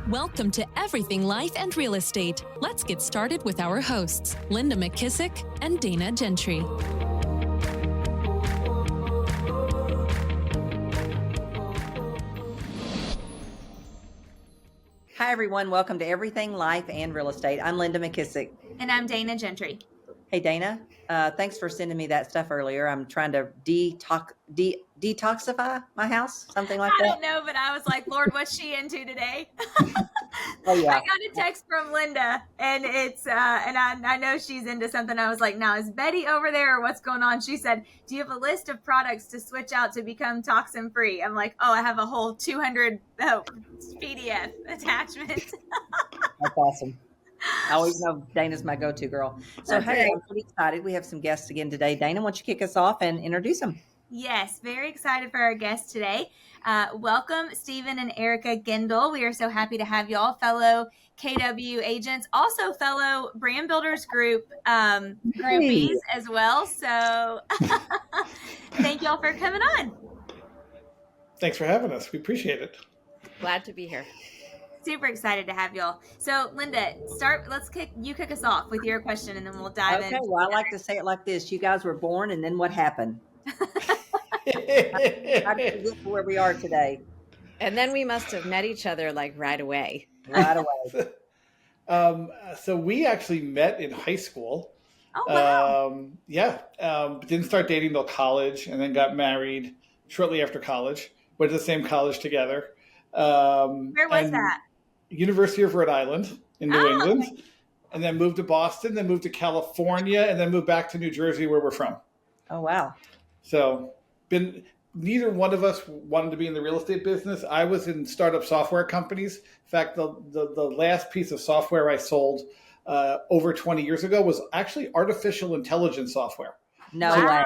Welcome to Everything Life and Real Estate. Let's get started with our hosts, Linda McKissack and Dana Gentry. Hi, everyone. Welcome to Everything Life and Real Estate. I'm Linda McKissack. And I'm Dana Gentry. Hey, Dana. Thanks for sending me that stuff earlier. I'm trying to detoxify my house, something like that. I don't know, but I was like, Lord, what's she into today? Oh, yeah. I got a text from Linda, and it's and I know she's into something. I was like, now is Betty over there, or what's going on? She said, do you have a list of products to switch out to become toxin free? I'm like, oh, I have a whole 200 PDF attachment. That's awesome. I always know Dana's my go-to girl. So, That's hey, right. I'm pretty excited. We have some guests again today. Dana, why don't you kick us off and introduce them? Yes, very excited for our guest today. Welcome, Steven and Erica Gendel. We are so happy to have y'all, fellow KW agents, also fellow Brand Builders Group groupies as well. So thank y'all for coming on. Thanks for having us. We appreciate it. Glad to be here. Super excited to have y'all. So, Linda, kick us off with your question, and then we'll dive in. Okay, well, I like to say it like this. You guys were born, and then what happened? How did we get to where we are today? And then we must have met each other like right away. Right away. So we actually met in high school. Oh, wow. Didn't start dating till college, and then got married shortly after college. Went to the same college together. Where was that? University of Rhode Island in New England. Okay. And then moved to Boston, then moved to California, and then moved back to New Jersey, where we're from. Oh, wow. So neither one of us wanted to be in the real estate business. I was in startup software companies. In fact, the last piece of software I sold over 20 years ago was actually artificial intelligence software. No way.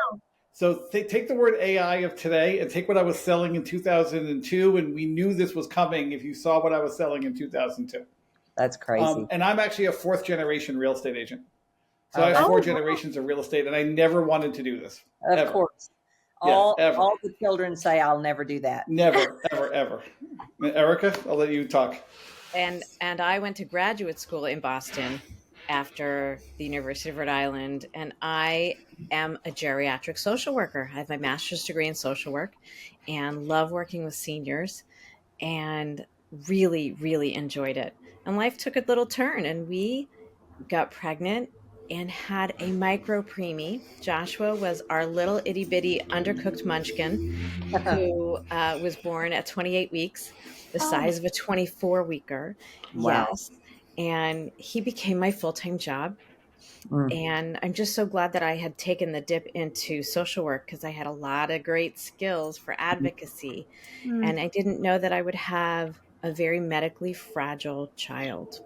So take the word AI of today and take what I was selling in 2002, and we knew this was coming if you saw what I was selling in 2002. That's crazy. And I'm actually a fourth generation real estate agent. So I have four generations of real estate, and I never wanted to do this. Of course. All the children say, I'll never do that. Never, ever, ever. Erica, I'll let you talk. And I went to graduate school in Boston after the University of Rhode Island, and I am a geriatric social worker. I have my master's degree in social work and love working with seniors and really, really enjoyed it. And life took a little turn, and we got pregnant and had a micro preemie. Joshua was our little itty bitty undercooked munchkin who was born at 28 weeks, the size of a 24-weeker. Wow. Yes. And he became my full-time job. And I'm just so glad that I had taken the dip into social work, because I had a lot of great skills for advocacy. And I didn't know that I would have a very medically fragile child.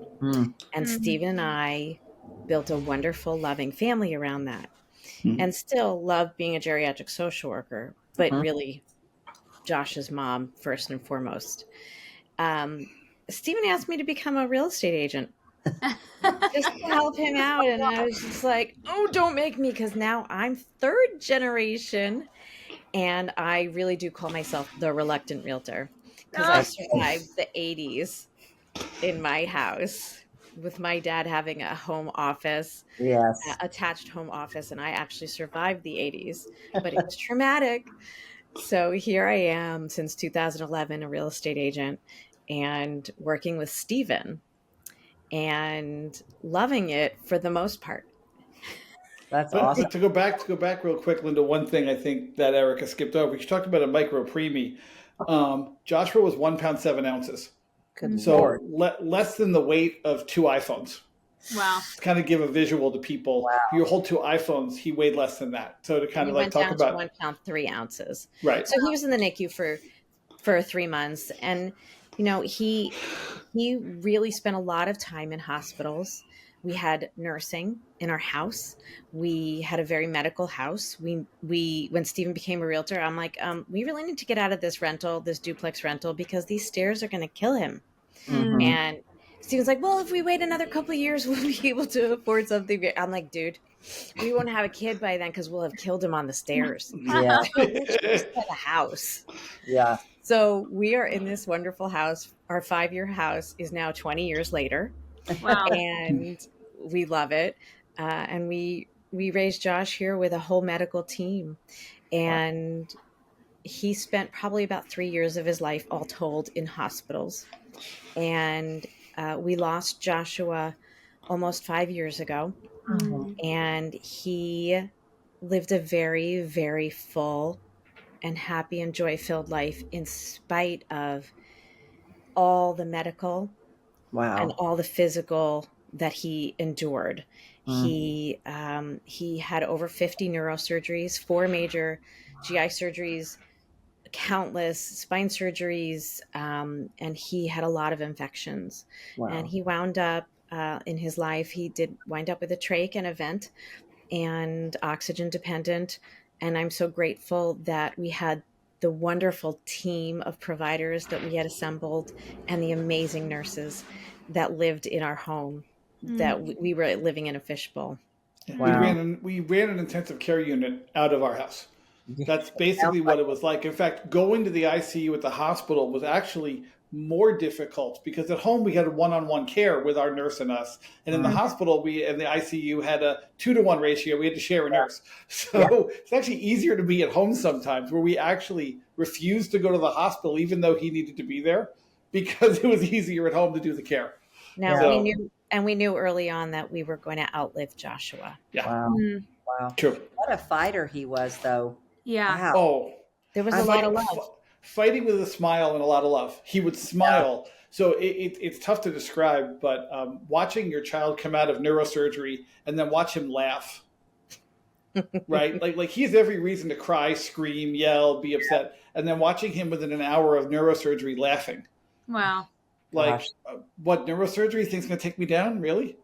And Steven and I built a wonderful, loving family around that, and still love being a geriatric social worker, but really Josh's mom first and foremost. Steven asked me to become a real estate agent just to help him out. And I was just like, oh, don't make me, because now I'm third generation. And I really do call myself the reluctant realtor, because I survived the 80s in my house with my dad having a home office, attached home office. And I actually survived the 80s, but it was traumatic. So here I am since 2011, a real estate agent, and working with Steven and loving it for the most part. That's awesome. But to go back real quick, Linda, one thing I think that Erica skipped over, she talked about a micro preemie. Joshua was 1 pound, 7 ounces. So less than the weight of 2 iPhones. Wow. To kind of give a visual to people. Wow. If you hold 2 iPhones, he weighed less than that. So to kind of went talk down about to 1 pound, 3 ounces. Right. So he was in the NICU for 3 months. And, you know, he really spent a lot of time in hospitals. We had nursing in our house. We had a very medical house. We when Steven became a realtor, I'm like, we really need to get out of this duplex rental, because these stairs are going to kill him. And Steven's like, well, if we wait another couple of years, we'll be able to afford something. I'm like, dude, we won't have a kid by then, because we'll have killed him on the stairs. Yeah. Just the house. Yeah. So we are in this wonderful house. Our 5-year house is now 20 years later. Wow. And we love it. And we raised Josh here with a whole medical team. And he spent probably about 3 years of his life, all told, in hospitals. And we lost Joshua almost 5 years ago. And he lived a very, very full and happy and joy-filled life in spite of all the medical and all the physical that he endured. He had over 50 neurosurgeries, 4 major GI surgeries, countless spine surgeries, and he had a lot of infections. And he wound up in his life, he did wind up with a trach and a vent and oxygen dependent. And I'm so grateful that we had the wonderful team of providers that we had assembled and the amazing nurses that lived in our home, that we were living in a fishbowl. We ran an intensive care unit out of our house. That's basically what it was like. In fact, going to the ICU at the hospital was actually more difficult because at home we had a one-on-one care with our nurse and us. And in the hospital, we in the ICU had a 2-to-1 ratio. We had to share a nurse. So it's actually easier to be at home sometimes, where we actually refused to go to the hospital even though he needed to be there, because it was easier at home to do the care. Now we knew early on that we were going to outlive Joshua. Yeah. Wow. True. What a fighter he was, though. Yeah. Wow. Oh, There was a lot of love. Fighting with a smile and a lot of love. He would smile. Yeah. So it's tough to describe, but watching your child come out of neurosurgery and then watch him laugh, right? Like he has every reason to cry, scream, yell, be upset. And then watching him within an hour of neurosurgery laughing. Wow. Like, what, neurosurgery thing's going to take me down? Really?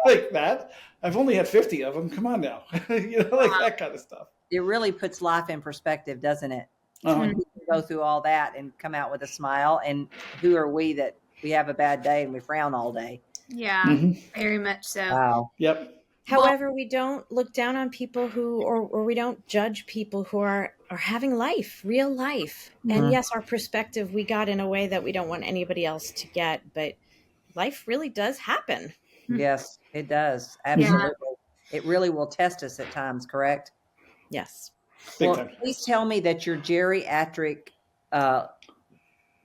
Like that? I've only had 50 of them. Come on now. That kind of stuff. It really puts life in perspective, doesn't it? When people go through all that and come out with a smile, and who are we that we have a bad day and we frown all day? Yeah, very much so. Wow. Yep. However, we don't look down on people who, or we don't judge people who are having life, real life. And yes, our perspective we got in a way that we don't want anybody else to get, but life really does happen. Yes, it does. Absolutely. It really will test us at times, correct? Yes. Well, please tell me that your geriatric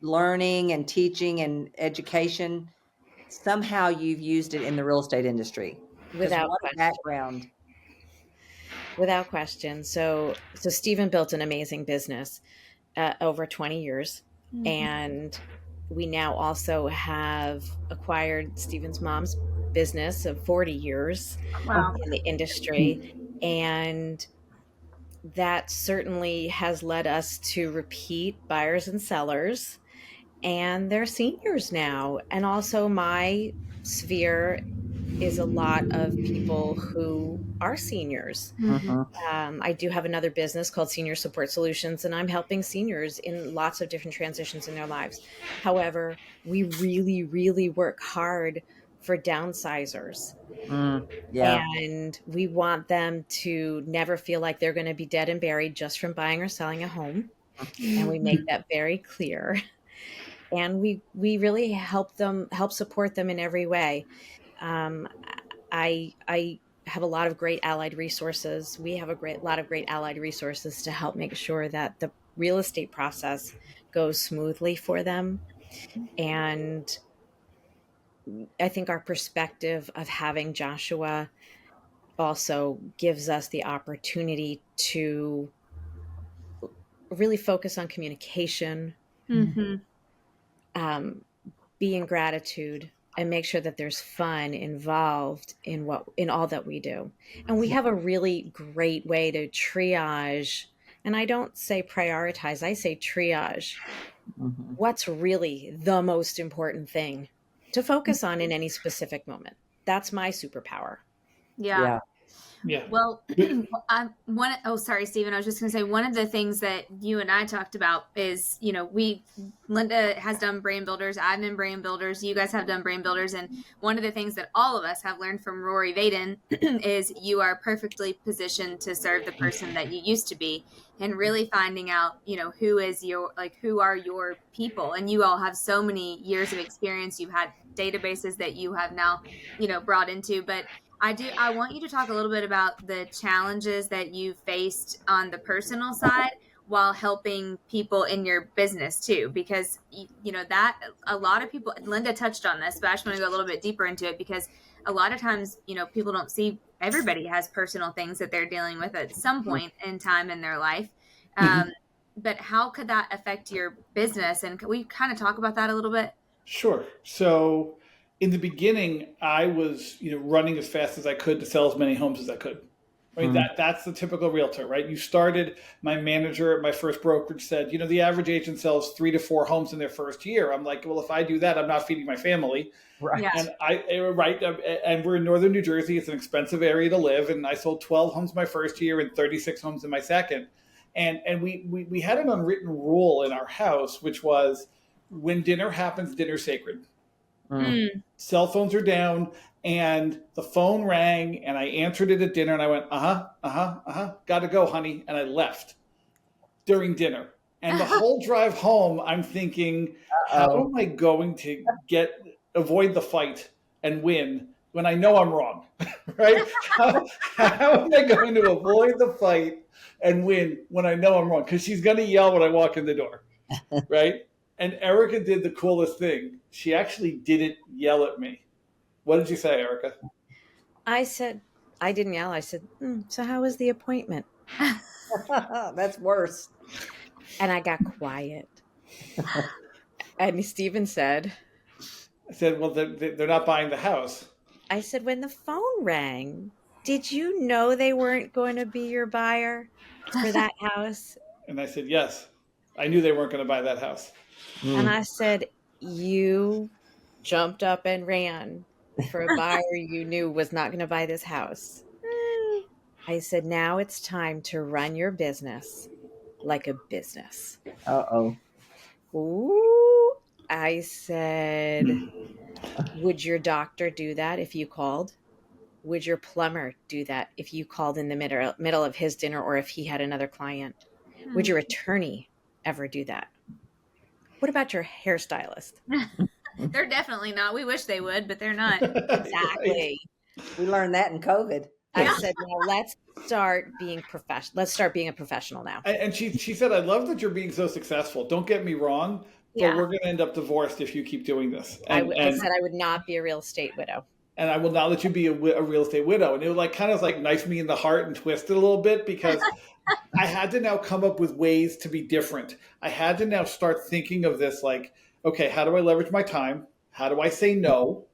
learning and teaching and education, somehow you've used it in the real estate industry. Without question. Background. Without question. So Steven built an amazing business over 20 years. And we now also have acquired Steven's mom's business of 40 years in the industry. And that certainly has led us to repeat buyers and sellers, and they're seniors now. And also my sphere is a lot of people who are seniors. I do have another business called Senior Support Solutions, and I'm helping seniors in lots of different transitions in their lives. However, we really, really work hard for downsizers. And we want them to never feel like they're going to be dead and buried just from buying or selling a home. And we make that very clear. And we really help support them in every way. I have a lot of great allied resources. We have a lot of great allied resources to help make sure that the real estate process goes smoothly for them. And I think our perspective of having Joshua also gives us the opportunity to really focus on communication, be in gratitude, and make sure that there's fun involved in all that we do. And we have a really great way to triage, and I don't say prioritize, I say triage. What's really the most important thing to focus on in any specific moment? That's my superpower. Yeah. Yeah. Well, sorry, Stephen. I was just going to say, one of the things that you and I talked about is, Linda has done brand builders. I've been brand builders. You guys have done brand builders. And one of the things that all of us have learned from Rory Vaden is you are perfectly positioned to serve the person that you used to be, and really finding out, who are your people. And you all have so many years of experience. You've had databases that you have now, brought into, but I want you to talk a little bit about the challenges that you faced on the personal side while helping people in your business too, because that a lot of people, Linda touched on this, but I just want to go a little bit deeper into it, because a lot of times, people don't see, everybody has personal things that they're dealing with at some point in time in their life. But how could that affect your business? And can we kind of talk about that a little bit? Sure. So in the beginning, I was, running as fast as I could to sell as many homes as I could. Right? That's the typical realtor, right? You started, my manager at my first brokerage said, the average agent sells 3 to 4 homes in their first year. I'm like, well, if I do that, I'm not feeding my family. Right. Yeah. And we're in northern New Jersey. It's an expensive area to live. And I sold 12 homes my first year and 36 homes in my second. And we had an unwritten rule in our house, which was, when dinner happens, dinner's sacred. Cell phones are down, and the phone rang, and I answered it at dinner, and I went, gotta go, honey, and I left during dinner. And the whole drive home, I'm thinking, how am I going to avoid the fight and win when I know I'm wrong, right? How am I going to avoid the fight and win when I know I'm wrong? Because she's going to yell when I walk in the door, right? And Erica did the coolest thing. She actually didn't yell at me. What did you say, Erica? I didn't yell. I said, so how was the appointment? That's worse. And I got quiet. And Steven said, I said, well, they're not buying the house. I said, when the phone rang, did you know they weren't going to be your buyer for that house? And I said, yes, I knew they weren't going to buy that house. And I said, you jumped up and ran for a buyer you knew was not going to buy this house. I said, now it's time to run your business like a business. Ooh. I said, would your doctor do that if you called? Would your plumber do that if you called in the middle of his dinner, or if he had another client? Would your attorney ever do that? What about your hairstylist? They're definitely not. We wish they would, but they're not. Exactly. We learned that in COVID. I said, well, let's start being professional. Let's start being a professional now. And she said, I love that you're being so successful. Don't get me wrong, but we're going to end up divorced if you keep doing this. I said I would not be a real estate widow. And I will not let you be a real estate widow. And it would kind of knife me in the heart and twist it a little bit, because I had to now come up with ways to be different. I had to now start thinking of this okay, how do I leverage my time? How do I say no?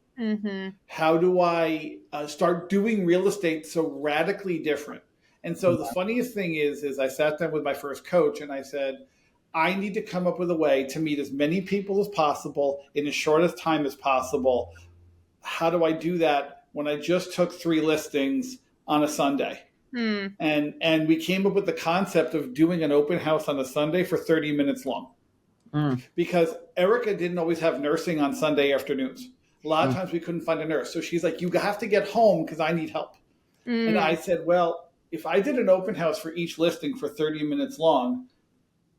How do I start doing real estate so radically different? And so the funniest thing is I sat down with my first coach and I said, I need to come up with a way to meet as many people as possible in as short a time as possible. How do I do that when I just took 3 listings on a Sunday? And we came up with the concept of doing an open house on a Sunday for 30 minutes long. Because Erica didn't always have nursing on Sunday afternoons. A lot of times we couldn't find a nurse. So she's like, you have to get home because I need help. And I said, well, if I did an open house for each listing for 30 minutes long,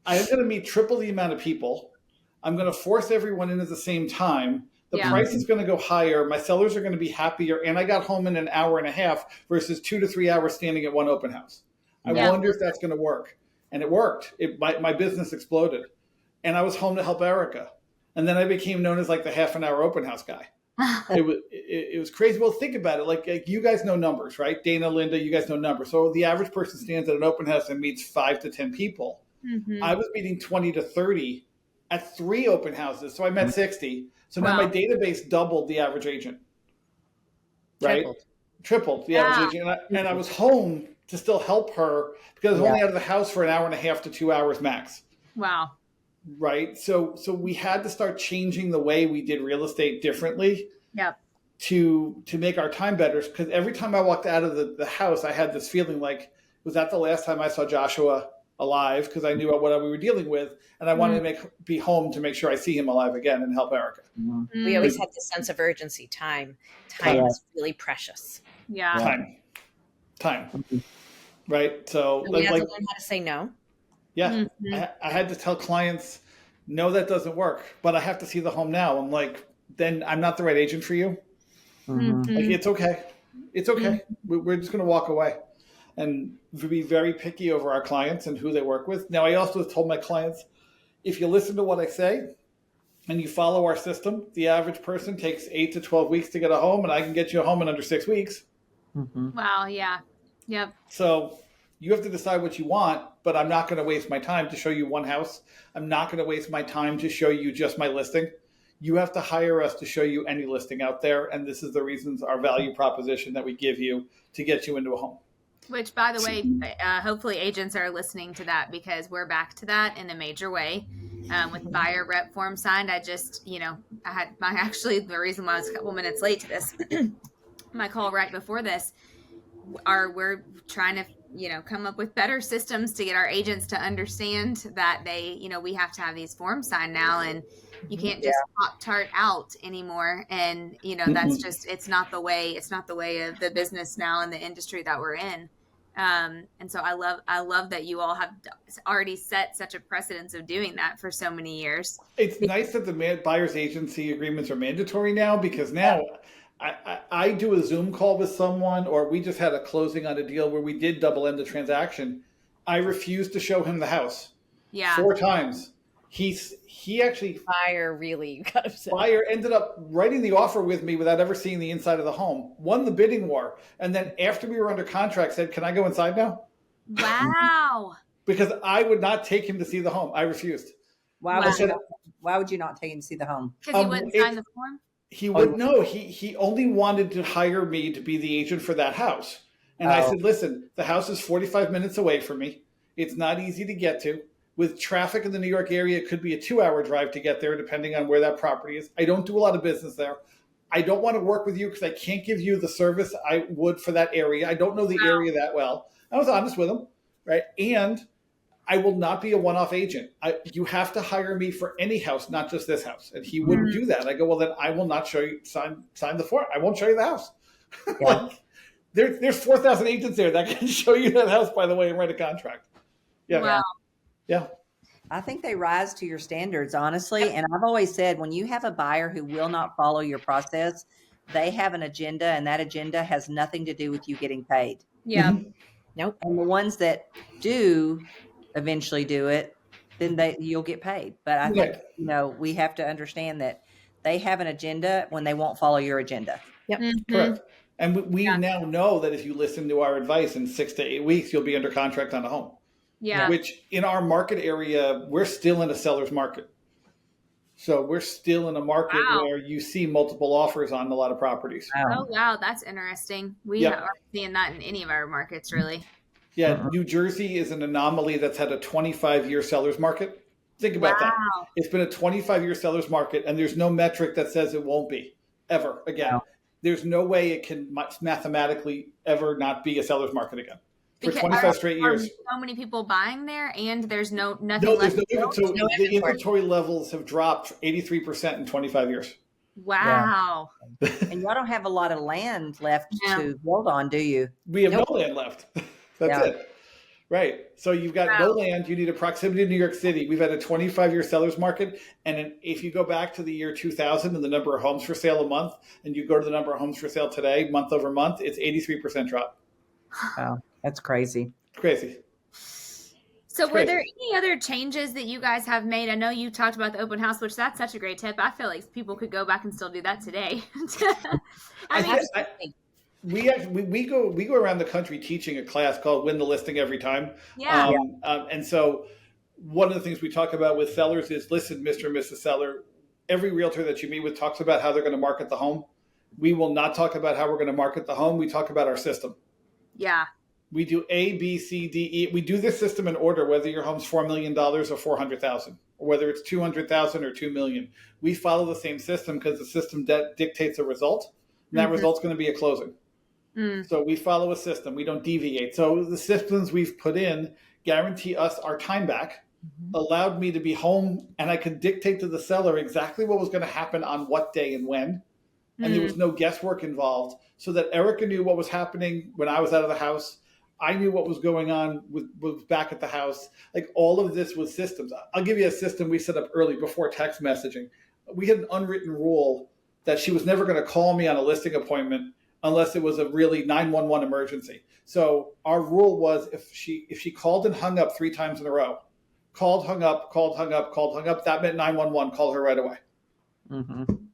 I'm going to meet triple the amount of people. I'm going to force everyone in at the same time. The price is going to go higher. My sellers are going to be happier. And I got home in an hour and a half versus 2 to 3 hours standing at one open house. I wonder if that's going to work. And it worked. My business exploded. And I was home to help Erica. And then I became known as the half an hour open house guy. It was crazy. Well, think about it. Like you guys know numbers, right? Dana, Linda, you guys know numbers. So the average person stands at an open house and meets 5 to 10 people. I was meeting 20 to 30 at 3 open houses. So I met 60. So now my database doubled the average agent. Right? Tripled the average agent. And I was home to still help her because I was only out of the house for an hour and a half to 2 hours max. Wow. Right. So we had to start changing the way we did real estate differently. Yep. to make our time better. Because every time I walked out of the house, I had this feeling like, was that the last time I saw Joshua alive? Because I knew what we were dealing with, and I wanted to be home to make sure I see him alive again and help Erica. We always had this sense of urgency. Time is really precious. Yeah. Time. Right. So we have to learn how to say no. Yeah. I had to tell clients, no, that doesn't work, but I have to see the home now. I'm like, then I'm not the right agent for you. Like, it's okay. It's okay. We're just going to walk away and be very picky over our clients and who they work with. Now, I also told my clients, if you listen to what I say and you follow our system, the average person takes 8 to 12 weeks to get a home, and I can get you a home in under 6 weeks. Wow. Yeah. Yep. So you have to decide what you want, but I'm not going to waste my time to show you one house. I'm not going to waste my time to show you just my listing. You have to hire us to show you any listing out there. And this is the reasons, our value proposition that we give you to get you into a home. Which, by the way, hopefully agents are listening to that, because we're back to that in a major way. With buyer rep form signed, I just, I had the reason why I was a couple minutes late to this, my call right before this, we're trying to, come up with better systems to get our agents to understand that they, we have to have these forms signed now, and you can't just Pop-Tart out anymore. And, that's just, it's not the way of the business now in the industry that we're in. And so I love that you all have already set such a precedence of doing that for so many years. It's nice that the buyer's agency agreements are mandatory now, because now I do a Zoom call with someone, or we just had a closing on a deal where we did double end the transaction. I refused to show him the house 4 times. He actually buyer ended up writing the offer with me without ever seeing the inside of the home, won the bidding war, and then after we were under contract said, "Can I go inside now?" Wow. Because I would not take him to see the home. I refused. Why would you not take him to see the home? Because he wouldn't sign the form? He would no. He only wanted to hire me to be the agent for that house. And I said, listen, the house is 45 minutes away from me. It's not easy to get to. With traffic in the New York area, it could be a 2-hour drive to get there, depending on where that property is. I don't do a lot of business there. I don't want to work with you because I can't give you the service I would for that area. I don't know the area that well. I was honest with him, right? And I will not be a one-off agent. You have to hire me for any house, not just this house. And he wouldn't do that. I go, well, then I will not show you, sign the form. I won't show you the house. Like, there's 4,000 agents there that can show you that house, by the way, and write a contract. Yeah. Wow. Yeah. I think they rise to your standards, honestly. And I've always said, when you have a buyer who will not follow your process, they have an agenda, and that agenda has nothing to do with you getting paid. Yeah. Nope. And the ones that do eventually do it, then you'll get paid. But I think, we have to understand that they have an agenda when they won't follow your agenda. Yep. Correct. And we now know that if you listen to our advice, in 6 to 8 weeks, you'll be under contract on a home. Yeah. Which in our market area, we're still in a seller's market. So we're still in a market where you see multiple offers on a lot of properties. Oh, wow. That's interesting. We aren't seeing that in any of our markets, really. Yeah. New Jersey is an anomaly that's had a 25-year seller's market. Think about that. It's been a 25-year seller's market, and there's no metric that says it won't be ever again. Wow. There's no way it can mathematically ever not be a seller's market again. For 25 straight years. So many people buying there, and there's nothing left. The inventory levels have dropped 83% in 25 years. Wow. Yeah. And y'all don't have a lot of land left to build on, do you? We have no land left. That's it. Right. So you've got no land. You need a proximity to New York City. We've had a 25-year seller's market. And if you go back to the year 2000 and the number of homes for sale a month, and you go to the number of homes for sale today, month over month, it's 83% drop. Wow. That's crazy. Crazy. So were there any other changes that you guys have made? I know you talked about the open house, which that's such a great tip. I feel like people could go back and still do that today. We go around the country teaching a class called Win the Listing Every Time. Yeah. And so one of the things we talk about with sellers is, listen, Mr. and Mrs. Seller, every realtor that you meet with talks about how they're going to market the home. We will not talk about how we're going to market the home. We talk about our system. Yeah. We do A, B, C, D, E. We do this system in order, whether your home's $4 million or $400,000, or whether it's $200,000 or $2 million. We follow the same system because the system dictates a result. And that result's going to be a closing. So we follow a system. We don't deviate. So the systems we've put in guarantee us our time back, allowed me to be home, and I could dictate to the seller exactly what was going to happen on what day and when. And there was no guesswork involved, so that Erica knew what was happening when I was out of the house. I knew what was going on with back at the house. Like, all of this was systems. I'll give you a system we set up early before text messaging. We had an unwritten rule that she was never going to call me on a listing appointment unless it was a really 911 emergency. So our rule was if she called and hung up 3 times in a row, called, hung up, called, hung up, called, hung up, that meant 911, call her right away.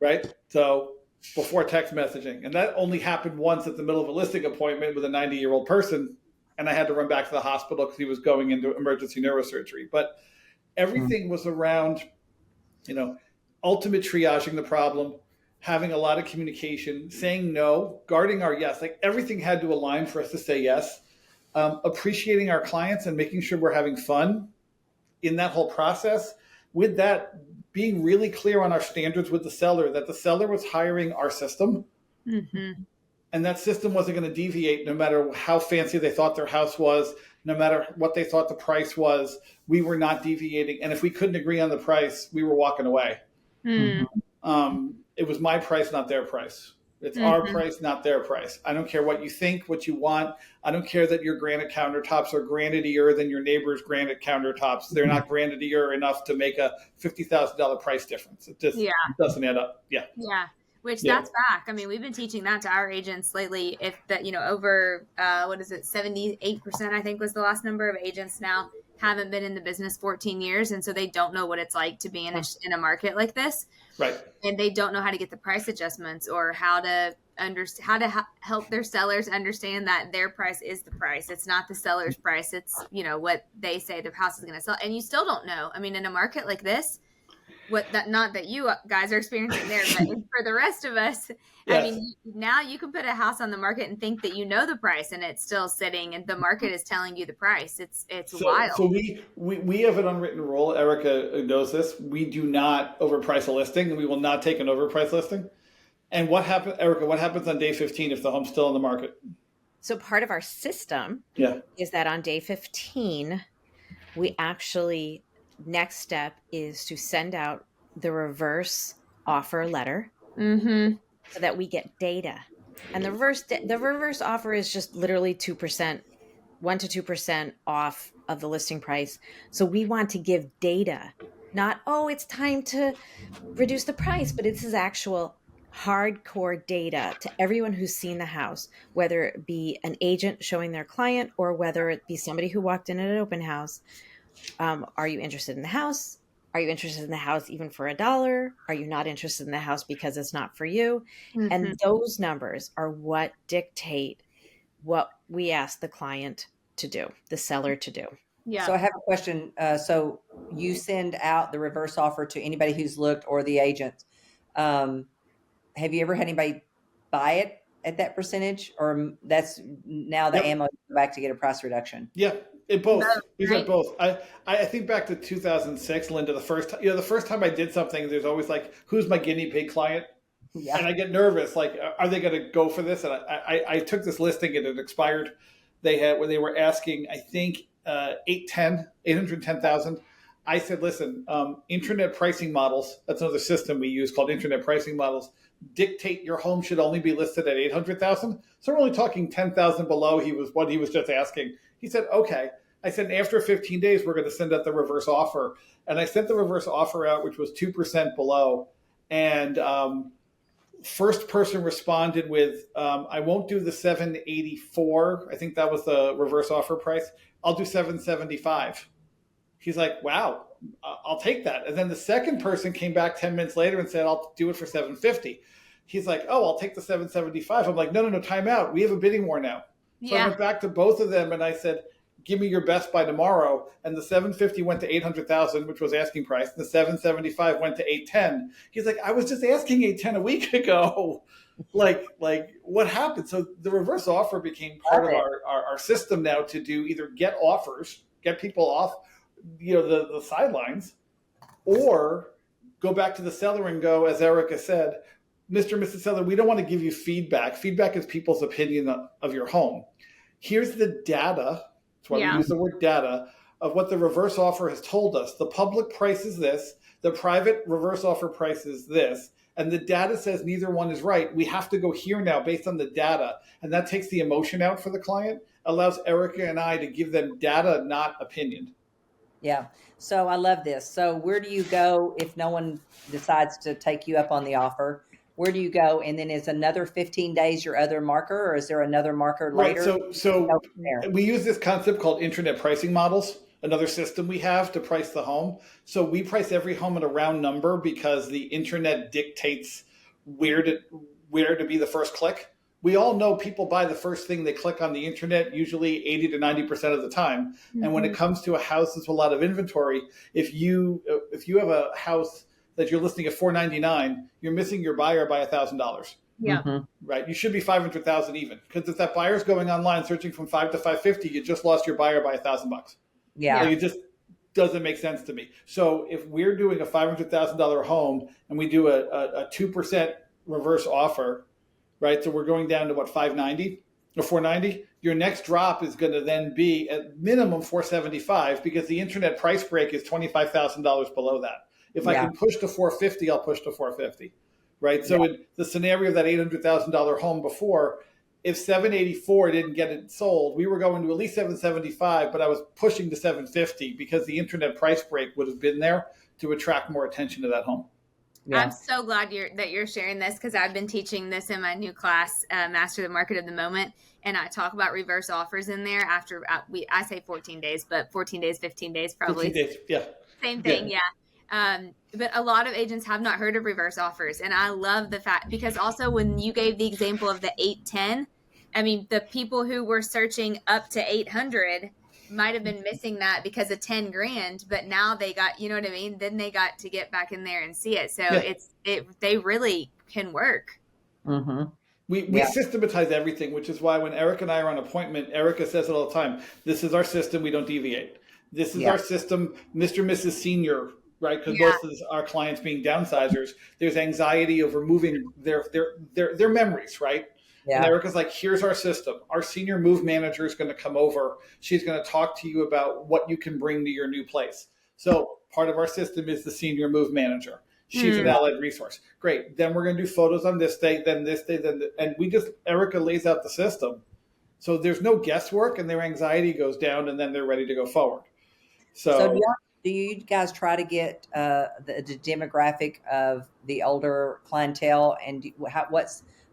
Right? So before text messaging. And that only happened once at the middle of a listing appointment with a 90-year-old person. And I had to run back to the hospital because he was going into emergency neurosurgery. But everything was around, ultimate triaging the problem, having a lot of communication, saying no, guarding our yes. Like, everything had to align for us to say yes, appreciating our clients and making sure we're having fun in that whole process. With that, being really clear on our standards with the seller, that the seller was hiring our system. And that system wasn't going to deviate no matter how fancy they thought their house was, no matter what they thought the price was. We were not deviating. And if we couldn't agree on the price, we were walking away. It was my price, not their price. It's our price, not their price. I don't care what you think, what you want. I don't care that your granite countertops are granitier than your neighbor's granite countertops. They're not granitier enough to make a $50,000 price difference. It just doesn't add up. Yeah. Which that's back. I mean, we've been teaching that to our agents lately. If that, over, 78%, I think was the last number of agents now haven't been in the business 14 years. And so they don't know what it's like to be in a market like this. Right. And they don't know how to get the price adjustments or how to help their sellers understand that their price is the price. It's not the seller's price. It's, what they say the house is going to sell. And you still don't know. I mean, in a market like this, not that you guys are experiencing there, but for the rest of us, yes. I mean, now you can put a house on the market and think that you know the price and it's still sitting and the market is telling you the price. It's wild. So we have an unwritten rule. Erica knows this. We do not overprice a listing, and we will not take an overpriced listing. And what happens, Erica, what happens on day 15 if the home's still on the market? So part of our system is that on day 15, we actually... next step is to send out the reverse offer letter so that we get data. And the reverse offer is just literally 2%, 1 to 2% off of the listing price. So we want to give data, not, it's time to reduce the price, but this is actual hardcore data to everyone who's seen the house, whether it be an agent showing their client or whether it be somebody who walked in at an open house. Are you interested in the house? Are you interested in the house even for $1? Are you not interested in the house because it's not for you? And those numbers are what dictate what we ask the client to do, the seller to do. Yeah. So I have a question. So you send out the reverse offer to anybody who's looked or the agent. Have you ever had anybody buy it at that percentage, or that's now the ammo back to get a price reduction? Yeah. Both. We've got both. I think back to 2006, Linda, the first time I did something, there's always like, who's my guinea pig client? Yeah. And I get nervous. Like, are they going to go for this? And I took this listing and it expired. They were asking, I think, 810,000. I said, listen, internet pricing models, that's another system we use called internet pricing models, dictate your home should only be listed at 800,000. So we're only talking 10,000 below what he was just asking. He said, okay. I said, after 15 days, we're going to send out the reverse offer. And I sent the reverse offer out, which was 2% below. And first person responded with, I won't do the 784. I think that was the reverse offer price. I'll do 775. He's like, wow, I'll take that. And then the second person came back 10 minutes later and said, I'll do it for 750. He's like, oh, I'll take the 775. I'm like, no, time out. We have a bidding war now. So I went back to both of them and I said, give me your best by tomorrow. And the 750 went to 800,000, which was asking price. And the 775 went to 810. He's like, I was just asking 810 a week ago. like what happened? So the reverse offer became part of our system now to do either get offers, get people off, the sidelines, or go back to the seller and go, as Erica said, Mr. and Mrs. Seller, we don't want to give you feedback. Feedback is people's opinion of your home. Here's the data. That's why we use the word data of what the reverse offer has told us. The public price is this. The private reverse offer price is this. And the data says neither one is right. We have to go here now based on the data. And that takes the emotion out for the client, allows Erica and I to give them data, not opinion. Yeah. So I love this. So where do you go if no one decides to take you up on the offer? Where do you go? And then is another 15 days your other marker, or is there another marker later? Right. So we use this concept called internet pricing models, another system we have to price the home. So we price every home at a round number because the internet dictates where to be the first click. We all know people buy the first thing they click on the internet, usually 80 to 90% of the time. Mm-hmm. And when it comes to a house that's a lot of inventory, if you have a house that you're listing at $499, you're missing your buyer by $1,000. Yeah. Mm-hmm. Right. You should be 500,000 even, because if that buyer's going online searching from 5 to 550, you just lost your buyer by $1,000. Yeah. Like, it just doesn't make sense to me. So if we're doing a $500,000 home and we do a 2% reverse offer, right? So we're going down to what, 590 or 490? Your next drop is going to then be at minimum 475 because the internet price break is $25,000 below that. If I can push to 450, I'll push to 450, right? So in the scenario of that $800,000 home before, if 784 didn't get it sold, we were going to at least 775, but I was pushing to 750 because the internet price break would have been there to attract more attention to that home. Yeah. I'm so glad that you're sharing this, because I've been teaching this in my new class, Master the Market of the Moment, and I talk about reverse offers in there after I say 14 days, but 14 days, 15 days probably. 15 days, yeah. Same thing, yeah. But a lot of agents have not heard of reverse offers. And I love the fact, because also when you gave the example of the 810, I mean, the people who were searching up to 800 might have been missing that because of 10 grand, but now they got, you know what I mean? Then they got to get back in there and see it. So they really can work. Mm-hmm. We systematize everything, which is why when Erica and I are on appointment, Erica says it all the time. This is our system. We don't deviate. This is our system, Mr. and Mrs. Senior, right? Because most of our clients being downsizers, there's anxiety over moving their memories, right? Yeah. And Erica's like, here's our system. Our senior move manager is going to come over. She's going to talk to you about what you can bring to your new place. So part of our system is the senior move manager. She's an allied resource. Great. Then we're going to do photos on this day, then this day, and Erica lays out the system. So there's no guesswork, and their anxiety goes down, and then they're ready to go forward. So do you guys try to get the demographic of the older clientele, and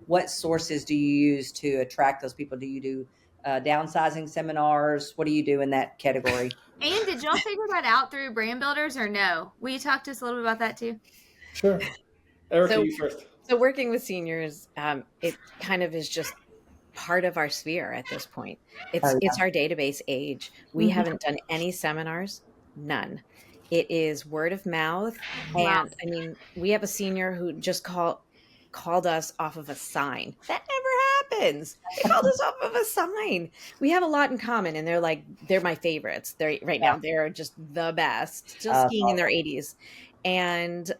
what sources do you use to attract those people? Do you do downsizing seminars? What do you do in that category? And did y'all figure that out through brand builders or no? Will you talk to us a little bit about that too? Sure. Erica, you first. So working with seniors, it kind of is just part of our sphere at this point. It's our database age. We haven't done any seminars, none. It is word of mouth. Wow. And I mean, we have a senior who just called us off of a sign. That never happens. They called us off of a sign. We have a lot in common, and they're my favorites. Now they're just the best, still skiing in their 80s. And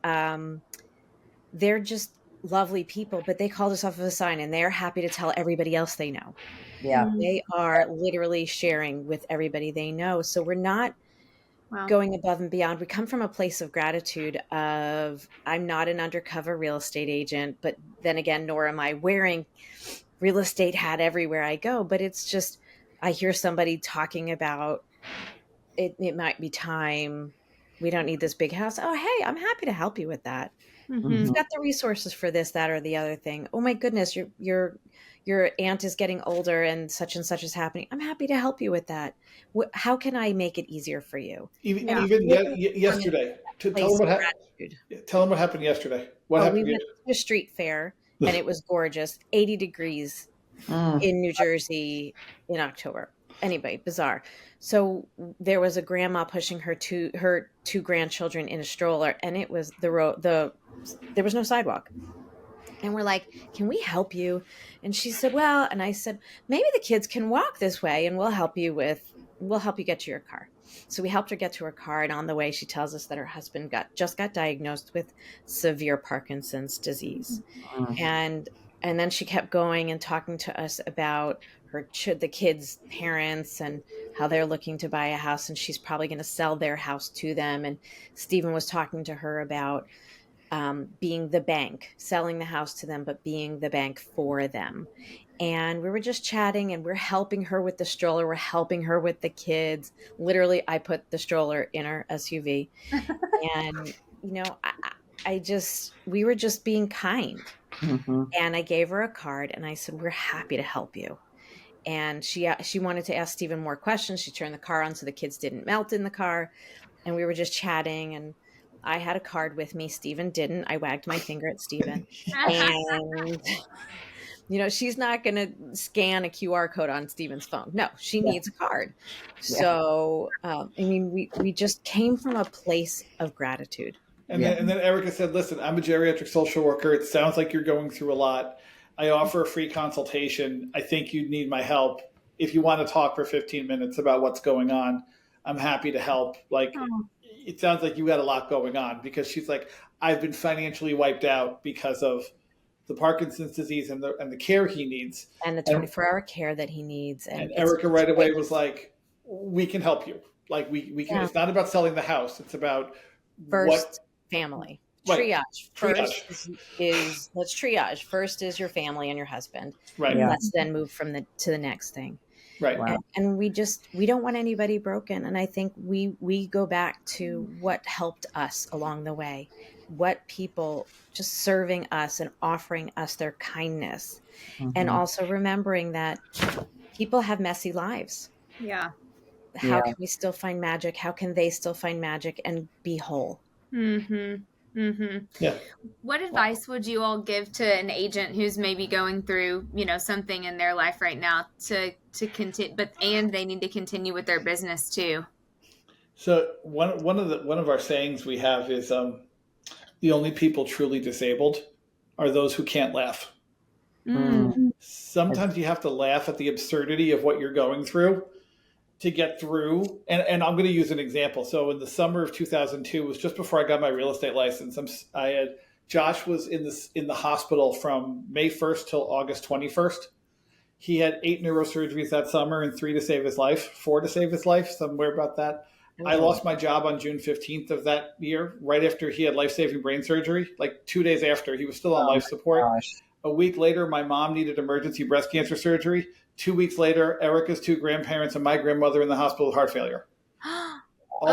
they're just lovely people, but they called us off of a sign, and they're happy to tell everybody else they know. Yeah. They are literally sharing with everybody they know. So we're not going above and beyond. We come from a place of gratitude of, I'm not an undercover real estate agent, but then again, nor am I wearing real estate hat everywhere I go. But it's just, I hear somebody talking about it might be time. We don't need this big house. Oh, hey, I'm happy to help you with that. Mm-hmm. We've got the resources for this, that, or the other thing. Oh my goodness, your aunt is getting older and such is happening. I'm happy to help you with that. How can I make it easier for you? Even yesterday, tell them what happened yesterday. What happened? We went to a street fair and it was gorgeous, 80 degrees in New Jersey in October. Anyway, bizarre. So there was a grandma pushing her two grandchildren in a stroller, and it was there was no sidewalk. And we're like, can we help you? And she said, well, and I said, maybe the kids can walk this way and we'll help you get to your car. So we helped her get to her car. And on the way, she tells us that her husband just got diagnosed with severe Parkinson's disease. And then she kept going and talking to us about the kids' parents and how they're looking to buy a house, and she's probably going to sell their house to them. And Steven was talking to her about being the bank, selling the house to them, but being the bank for them. And we were just chatting, and we're helping her with the stroller. We're helping her with the kids. Literally, I put the stroller in our SUV. And, we were just being kind. And I gave her a card, and I said, we're happy to help you. And she wanted to ask Steven more questions. She turned the car on so the kids didn't melt in the car. And we were just chatting, and I had a card with me. Steven didn't. I wagged my finger at Steven. And, she's not going to scan a QR code on Steven's phone. No, she needs a card. Yeah. So, we just came from a place of gratitude. And then Erica said, listen, I'm a geriatric social worker. It sounds like you're going through a lot. I offer a free consultation. I think you need my help. If you want to talk for 15 minutes about what's going on, I'm happy to help. It sounds like you got a lot going on, because she's like, I've been financially wiped out because of the Parkinson's disease and the care he needs. And the 24-hour care that he needs. And Erica right away was like, we can help you. We can, it's not about selling the house. It's about family. Right. Triage. Let's triage. First is your family and your husband. Right. Yeah. Let's then move to the next thing. Right. Wow. And we don't want anybody broken. And I think we go back to what helped us along the way, what people just serving us and offering us their kindness, and also remembering that people have messy lives. Yeah. How can we still find magic? How can they still find magic and be whole? Yeah. What advice would you all give to an agent who's maybe going through, something in their life right now to continue, and they need to continue with their business too? So one of our sayings we have is, the only people truly disabled are those who can't laugh. Sometimes you have to laugh at the absurdity of what you're going through to get through. And I'm going to use an example. So in the summer of 2002, it was just before I got my real estate license. Josh was in the hospital from May 1st till August 21st. He had 8 neurosurgeries that summer and 4 to save his life, somewhere about that. I lost my job on June 15th of that year, right after he had life-saving brain surgery, like 2 days after. He was still on life support. Gosh. A week later, my mom needed emergency breast cancer surgery. 2 weeks later, Erica's 2 grandparents and my grandmother in the hospital with heart failure. All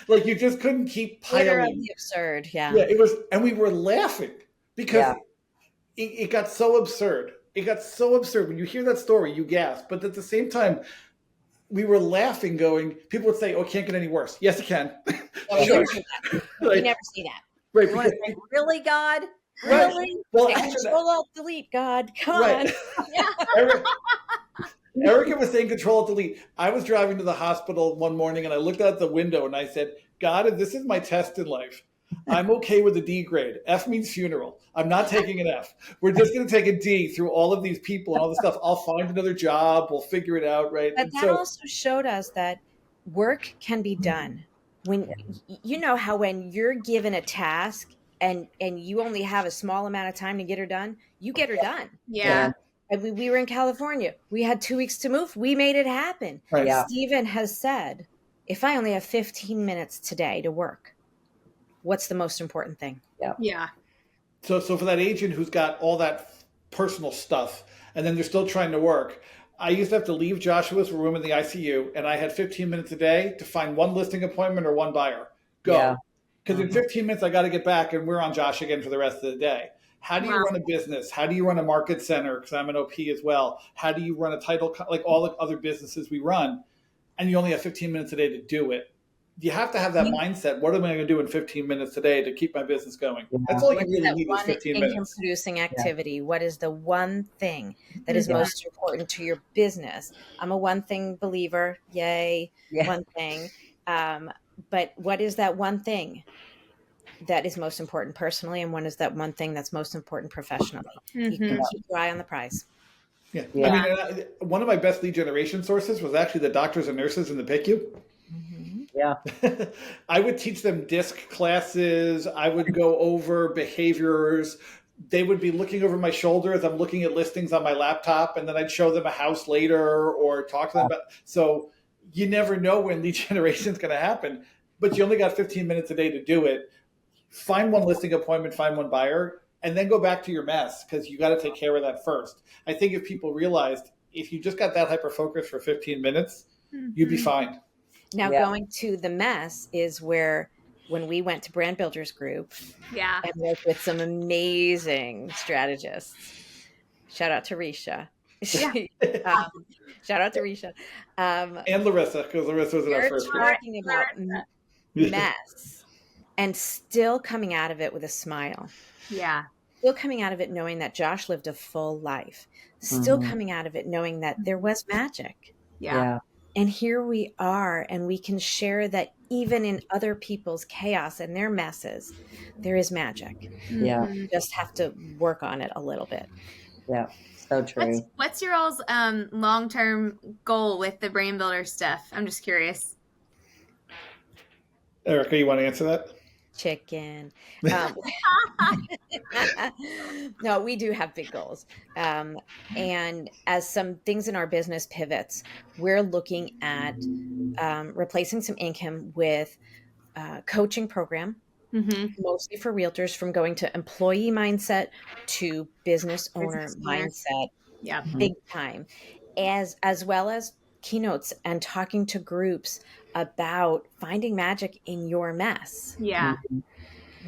that, you just couldn't keep piling. Literally absurd, yeah. Yeah, it was, and we were laughing because it got so absurd. It got so absurd. When you hear that story, you gasp. But at the same time, we were laughing, people would say, oh, it can't get any worse. Yes, it can. We never see that. Right. You want to say, really, God? Right. Really? Well, Control-Alt-Delete, God. Come on. Erica was saying Control-Alt-Delete. I was driving to the hospital one morning, and I looked out the window, and I said, God, if this is my test in life, I'm okay with a D grade. F means funeral. I'm not taking an F. We're just going to take a D through all of these people and all this stuff. I'll find another job. We'll figure it out, right? But that also showed us that work can be done. When how when you're given a task and you only have a small amount of time to get her done, you get her done. Yeah. And we were in California. We had 2 weeks to move. We made it happen. Right. Yeah. Steven has said, if I only have 15 minutes today to work, what's the most important thing? Yeah. So for that agent who's got all that personal stuff and then they're still trying to work, I used to have to leave Joshua's room in the ICU, and I had 15 minutes a day to find one listing appointment or one buyer. Go. Because in 15 minutes, I got to get back, and we're on Josh again for the rest of the day. How do you run a business? How do you run a market center? Because I'm an OP as well. How do you run a title, like all the other businesses we run, and you only have 15 minutes a day to do it? You have to have that mindset. What am I going to do in 15 minutes a day to keep my business going? That's all you really need is 15 minutes. Income-producing activity. Yeah. What is the one thing that is most important to your business? I'm a one-thing believer. Yay, one thing. But what is that one thing that is most important personally, and what is that one thing that's most important professionally? You can keep your eye on the prize. Yeah. I mean, one of my best lead generation sources was actually the doctors and nurses in the PICU. Yeah. I would teach them disc classes. I would go over behaviors. They would be looking over my shoulder as I'm looking at listings on my laptop, and then I'd show them a house later or talk to them about. So you never know when lead generation is going to happen, but you only got 15 minutes a day to do it. Find one listing appointment, find one buyer, and then go back to your mess, because you got to take care of that first. I think if people realized if you just got that hyper focused for 15 minutes, you'd be fine. Now, going to the mess is where, when we went to Brand Builders Group, and worked with some amazing strategists. Shout out to Risha. Shout out to Risha. And Larissa, because Larissa was in our first group. Talking about mess and still coming out of it with a smile. Yeah. Still coming out of it knowing that Josh lived a full life. Still coming out of it knowing that there was magic. Yeah. And here we are, and we can share that even in other people's chaos and their messes, there is magic. Yeah. You just have to work on it a little bit. Yeah. So true. What's your all's long-term goal with the brand builder stuff? I'm just curious. Erica, you want to answer that? Chicken. No, we do have big goals. And as some things in our business pivots, we're looking at replacing some income with a coaching program, mostly for realtors, from going to employee mindset to business owner mindset. Yeah. Big time. As well as keynotes and talking to groups about finding magic in your mess. Yeah.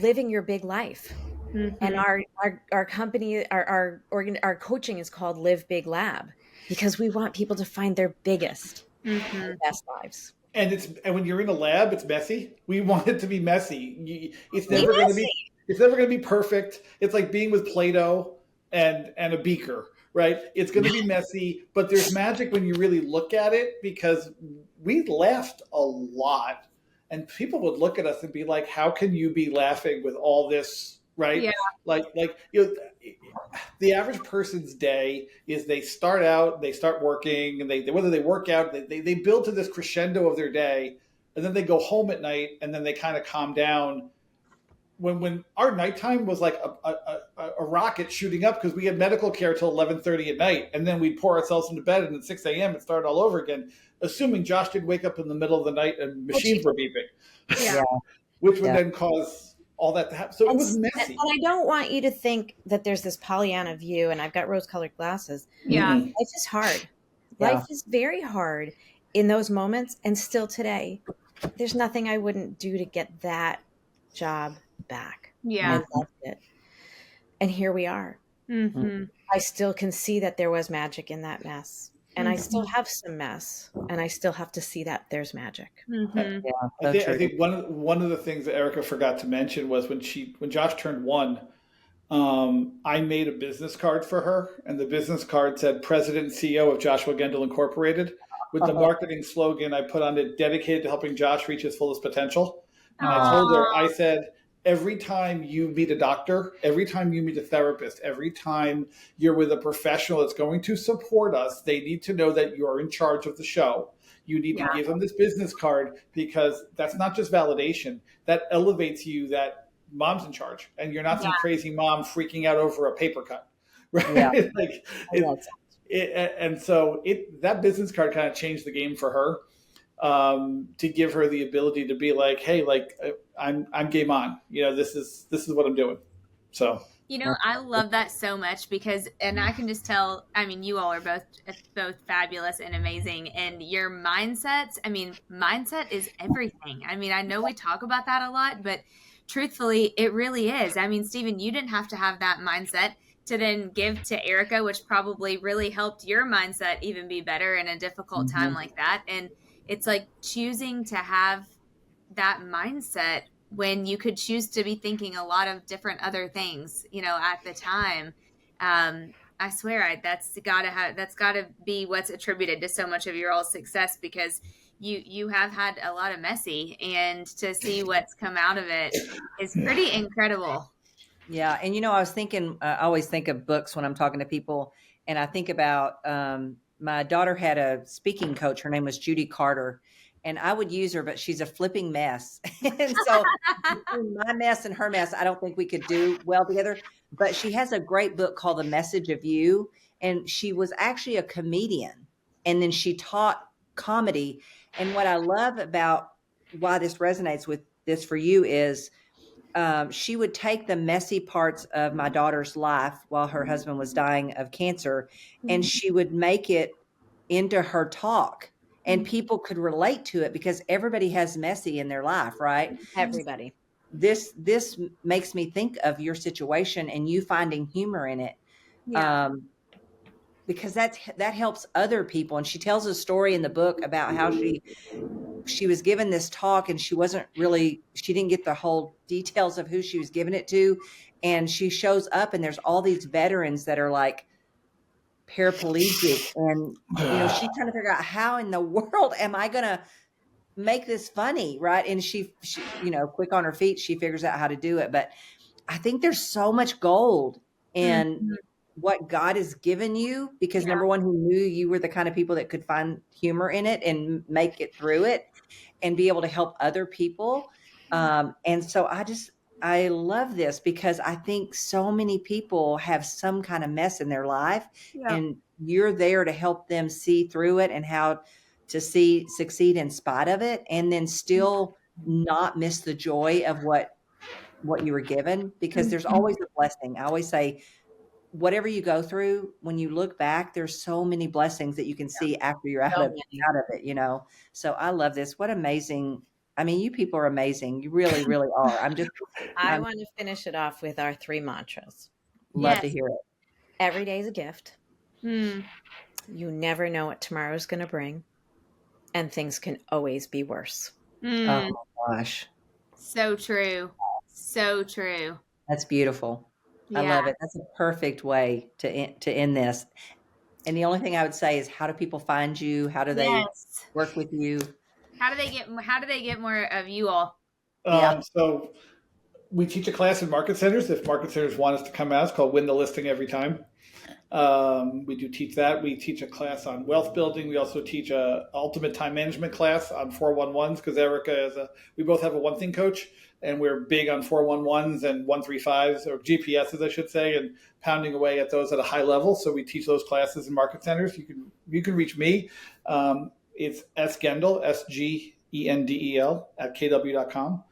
Living your big life. And our company, our coaching is called Live Big Lab, because we want people to find their biggest, best lives. And when you're in a lab, it's messy. We want it to be messy. It's never going to be perfect. It's like being with Play-Doh and a beaker, right? It's going to be messy, but there's magic when you really look at it, because we laughed a lot, and people would look at us and be like, how can you be laughing with all this, right? Yeah. Like the average person's day is they start out, they start working, and they whether they work out, they build to this crescendo of their day, and then they go home at night, and then they kind of calm down. When our nighttime was like a rocket shooting up, because we had medical care till 11:30 at night, and then we'd pour ourselves into bed, and at 6 a.m. it started all over again, assuming Josh did wake up in the middle of the night and machines were beeping, which would then cause all that to happen. So it was messy. And I don't want you to think that there's this Pollyanna view and I've got rose-colored glasses. Yeah. Life is hard. Life is very hard in those moments, and still today. There's nothing I wouldn't do to get that job back. Yeah. I loved it. And here we are. I still can see that there was magic in that mess. And I still have some mess, and I still have to see that there's magic. I think one of the things that Erica forgot to mention was when Josh turned 1, I made a business card for her, and the business card said President and CEO of Joshua Gendel Incorporated, with the marketing slogan I put on it, dedicated to helping Josh reach his fullest potential. And I told her, I said, every time you meet a doctor, every time you meet a therapist, every time you're with a professional that's going to support us, they need to know that you're in charge of the show. You need to give them this business card, because that's not just validation. That elevates you, that mom's in charge, and you're not some crazy mom freaking out over a paper cut. Right? Yeah. And so that business card kind of changed the game for her. To give her the ability to be like, hey, like I'm game on, this is what I'm doing. So, I love that so much, because, and I can just tell, I mean, you all are both fabulous and amazing, and your mindsets, mindset is everything. I know we talk about that a lot, but truthfully, it really is. Steven, you didn't have to have that mindset to then give to Erica, which probably really helped your mindset even be better in a difficult time like that. And it's like choosing to have that mindset when you could choose to be thinking a lot of different other things, at the time. I swear that's gotta be what's attributed to so much of your all's success, because you have had a lot of messy, and to see what's come out of it is pretty incredible. Yeah. And, I was thinking, I always think of books when I'm talking to people, and I think about, my daughter had a speaking coach. Her name was Judy Carter. and I would use her, but she's a flipping mess. And so between my mess and her mess, I don't think we could do well together. But she has a great book called The Message of You. And she was actually a comedian. And then she taught comedy. And what I love about why this resonates with this for you is she would take the messy parts of my daughter's life while her husband was dying of cancer, and she would make it into her talk. And people could relate to it because everybody has messy in their life, right? Everybody. This makes me think of your situation and you finding humor in it. Yeah. Because that helps other people. And she tells a story in the book about how she was given this talk and she didn't get the whole details of who she was giving it to. And she shows up and there's all these veterans that are like paraplegic, and she's trying to figure out how in the world am I going to make this funny, right? And she quick on her feet, she figures out how to do it. But I think there's so much gold in what God has given you, because number one, he knew you were the kind of people that could find humor in it and make it through it and be able to help other people. And so I love this because I think so many people have some kind of mess in their life, and you're there to help them see through it and how to succeed in spite of it, and then still not miss the joy of what you were given, because there's always a blessing. I always say, whatever you go through, when you look back, there's so many blessings that you can see after you're out of it, So I love this. What amazing. I mean, you people are amazing. You really, really are. I want to finish it off with our 3 mantras. Love to hear it. Every day is a gift. You never know what tomorrow's going to bring. And things can always be worse. Oh my gosh. So true. So true. That's beautiful. I love it. That's a perfect way to end this. And the only thing I would say is, how do people find you? How do they work with you? How do they get more of you all? So we teach a class in market centers. If market centers want us to come out, it's called Win the Listing Every Time. We do teach that. We teach a class on wealth building. We also teach a ultimate time management class on 411s, because Erica we both have a one thing coach, and we're big on 411s and 135s, or GPSs, I should say, and pounding away at those at a high level. So we teach those classes in market centers. You can reach me. It's Gendel, SGENDEL at KW.com,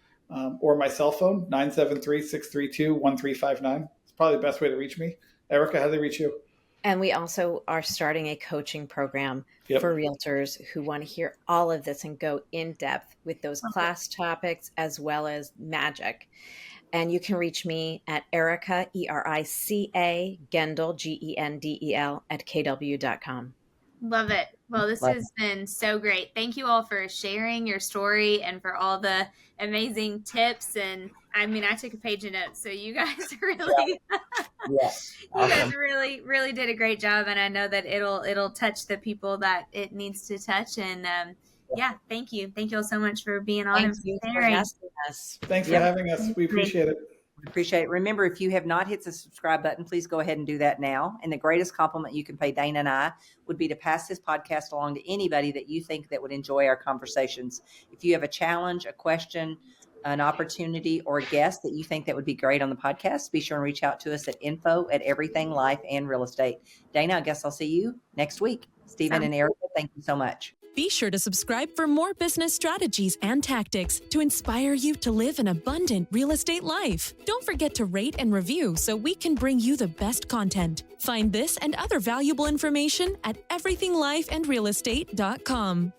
or my cell phone, 973-632-1359. It's probably the best way to reach me. Erica, how do they reach you? And we also are starting a coaching program for realtors who want to hear all of this and go in depth with those class topics as well as magic. And you can reach me at Erica, ERICA, Gendel, GENDEL at KW.com. Love it. Well, this has been so great. Thank you all for sharing your story and for all the amazing tips. And I mean, I took a page of notes, so you guys really, you guys really did a great job. And I know that it'll touch the people that it needs to touch. And thank you. Thank you all so much for being on and sharing. Thanks for having us. We appreciate it. Appreciate it. Remember, if you have not hit the subscribe button, please go ahead and do that now. And the greatest compliment you can pay Dana and I would be to pass this podcast along to anybody that you think that would enjoy our conversations. If you have a challenge, a question, an opportunity, or a guest that you think that would be great on the podcast, be sure and reach out to us at info@everything life and real estate. Dana, I guess I'll see you next week. Steven and Erica, thank you so much. Be sure to subscribe for more business strategies and tactics to inspire you to live an abundant real estate life. Don't forget to rate and review so we can bring you the best content. Find this and other valuable information at everythinglifeandrealestate.com.